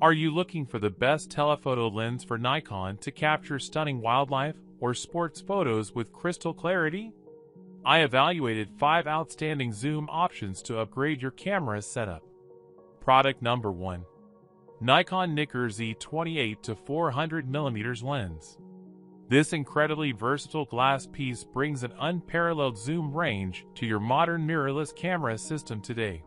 Are you looking for the best telephoto lens for Nikon to capture stunning wildlife or sports photos with crystal clarity? I evaluated 5 outstanding zoom options to upgrade your camera setup. Product number 1. Nikon NIKKOR Z 28-400mm lens. This incredibly versatile glass piece brings an unparalleled zoom range to your modern mirrorless camera system today.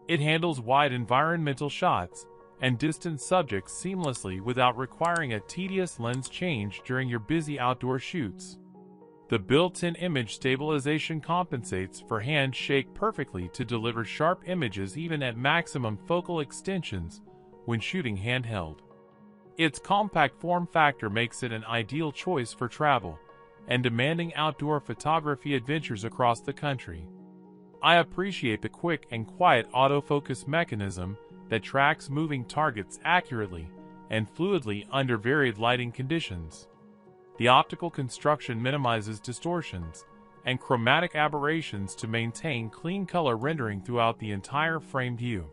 It handles wide environmental shots and distant subjects seamlessly without requiring a tedious lens change during your busy outdoor shoots. The built-in image stabilization compensates for hand shake perfectly to deliver sharp images even at maximum focal extensions when shooting handheld. Its compact form factor makes it an ideal choice for travel and demanding outdoor photography adventures across the country. I appreciate the quick and quiet autofocus mechanism that tracks moving targets accurately and fluidly under varied lighting conditions. The optical construction minimizes distortions and chromatic aberrations to maintain clean color rendering throughout the entire frame view.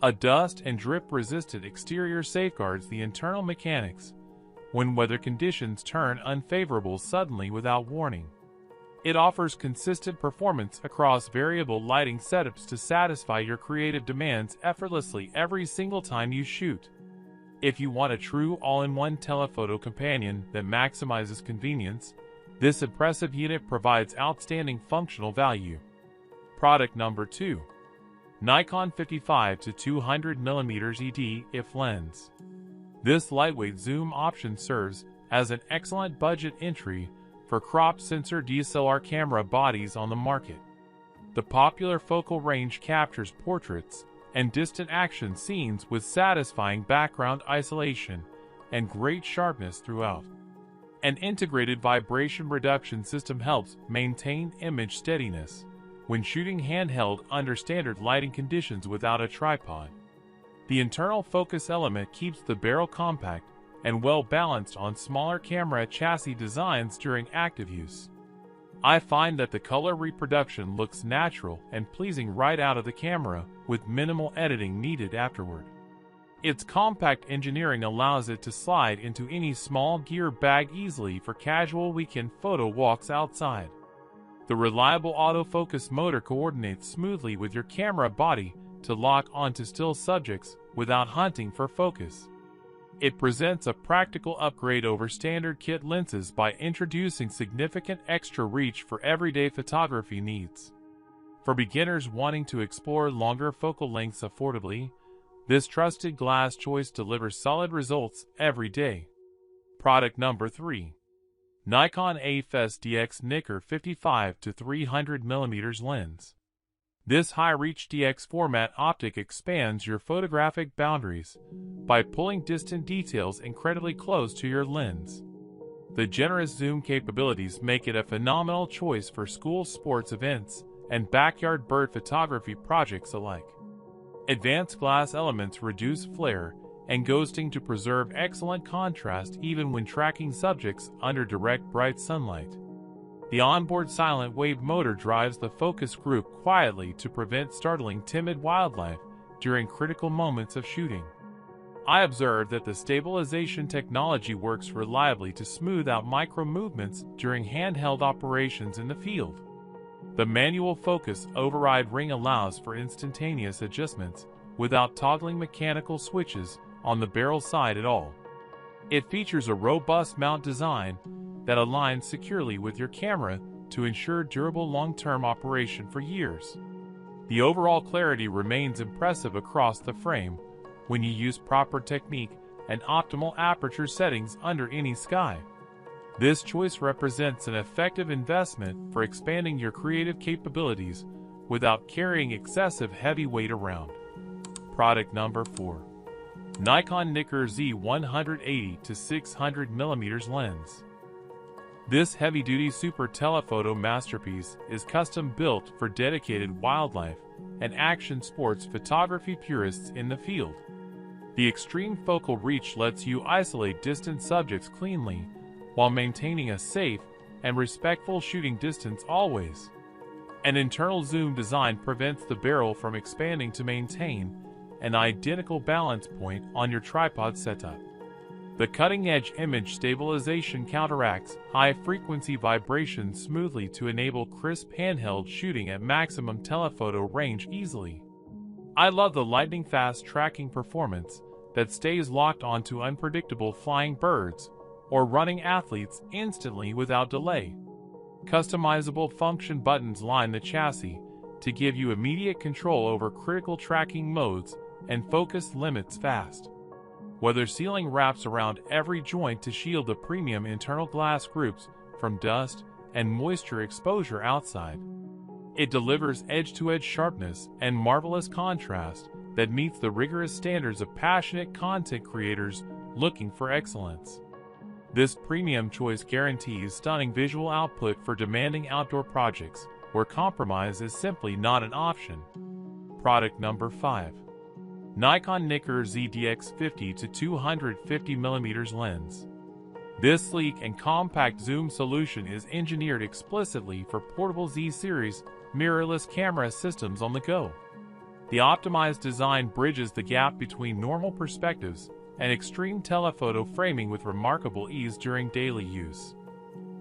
A dust and drip-resistant exterior safeguards the internal mechanics when weather conditions turn unfavorable suddenly without warning. It offers consistent performance across variable lighting setups to satisfy your creative demands effortlessly every single time you shoot. If you want a true all-in-one telephoto companion that maximizes convenience, this impressive unit provides outstanding functional value. Product number 2. Nikon 55-200mm ED/F lens. This lightweight zoom option serves as an excellent budget entry for crop sensor DSLR camera bodies on the market. The popular focal range captures portraits and distant action scenes with satisfying background isolation and great sharpness throughout. An integrated vibration reduction system helps maintain image steadiness when shooting handheld under standard lighting conditions without a tripod. The internal focus element keeps the barrel compact and well balanced on smaller camera chassis designs during active use. I find that the color reproduction looks natural and pleasing right out of the camera with minimal editing needed afterward. Its compact engineering allows it to slide into any small gear bag easily for casual weekend photo walks outside. The reliable autofocus motor coordinates smoothly with your camera body to lock onto still subjects without hunting for focus. It presents a practical upgrade over standard kit lenses by introducing significant extra reach for everyday photography needs. For beginners wanting to explore longer focal lengths affordably, this trusted glass choice delivers solid results every day. Product number 3. Nikon AFS DX NIKKOR 55-300mm lens. This high-reach DX format optic expands your photographic boundaries by pulling distant details incredibly close to your lens. The generous zoom capabilities make it a phenomenal choice for school sports events and backyard bird photography projects alike. Advanced glass elements reduce flare and ghosting to preserve excellent contrast even when tracking subjects under direct bright sunlight. The onboard silent wave motor drives the focus group quietly to prevent startling timid wildlife during critical moments of shooting. I observed that the stabilization technology works reliably to smooth out micro movements during handheld operations in the field. The manual focus override ring allows for instantaneous adjustments without toggling mechanical switches on the barrel side at all. It features a robust mount design that aligns securely with your camera to ensure durable long-term operation for years. The overall clarity remains impressive across the frame when you use proper technique and optimal aperture settings under any sky. This choice represents an effective investment for expanding your creative capabilities without carrying excessive heavy weight around. Product number 4. Nikon NIKKOR Z 180-600mm lens. This heavy-duty super telephoto masterpiece is custom-built for dedicated wildlife and action sports photography purists in the field. The extreme focal reach lets you isolate distant subjects cleanly while maintaining a safe and respectful shooting distance always. An internal zoom design prevents the barrel from expanding to maintain an identical balance point on your tripod setup. The cutting-edge image stabilization counteracts high-frequency vibrations smoothly to enable crisp handheld shooting at maximum telephoto range easily. I love the lightning-fast tracking performance that stays locked onto unpredictable flying birds or running athletes instantly without delay. Customizable function buttons line the chassis to give you immediate control over critical tracking modes and focus limits fast. Whether sealing wraps around every joint to shield the premium internal glass groups from dust and moisture exposure outside. It delivers edge-to-edge sharpness and marvelous contrast that meets the rigorous standards of passionate content creators looking for excellence. This premium choice guarantees stunning visual output for demanding outdoor projects where compromise is simply not an option. Product number 5. Nikon NIKKOR ZDX50 to 250mm lens. This sleek and compact zoom solution is engineered explicitly for portable Z-series mirrorless camera systems on the go. The optimized design bridges the gap between normal perspectives and extreme telephoto framing with remarkable ease during daily use.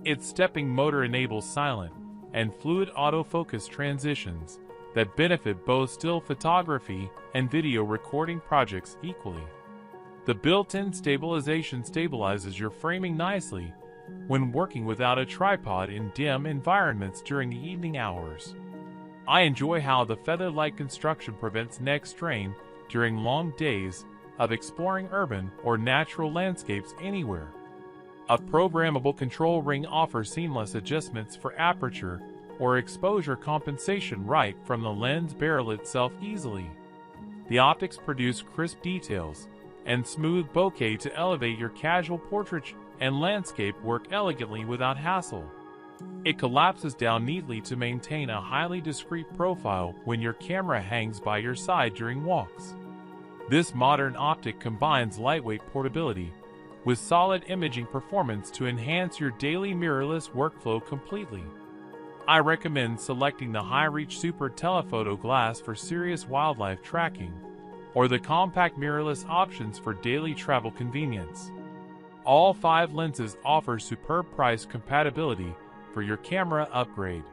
Its stepping motor enables silent and fluid autofocus transitions that benefit both still photography and video recording projects equally. The built-in stabilization stabilizes your framing nicely when working without a tripod in dim environments during the evening hours. I enjoy how the feather-like construction prevents neck strain during long days of exploring urban or natural landscapes anywhere. A programmable control ring offers seamless adjustments for aperture or exposure compensation right from the lens barrel itself easily. The optics produce crisp details and smooth bokeh to elevate your casual portrait and landscape work elegantly without hassle. It collapses down neatly to maintain a highly discreet profile when your camera hangs by your side during walks. This modern optic combines lightweight portability with solid imaging performance to enhance your daily mirrorless workflow completely. I recommend selecting the high-reach Super Telephoto glass for serious wildlife tracking, or the compact mirrorless options for daily travel convenience. All 5 lenses offer superb price compatibility for your camera upgrade.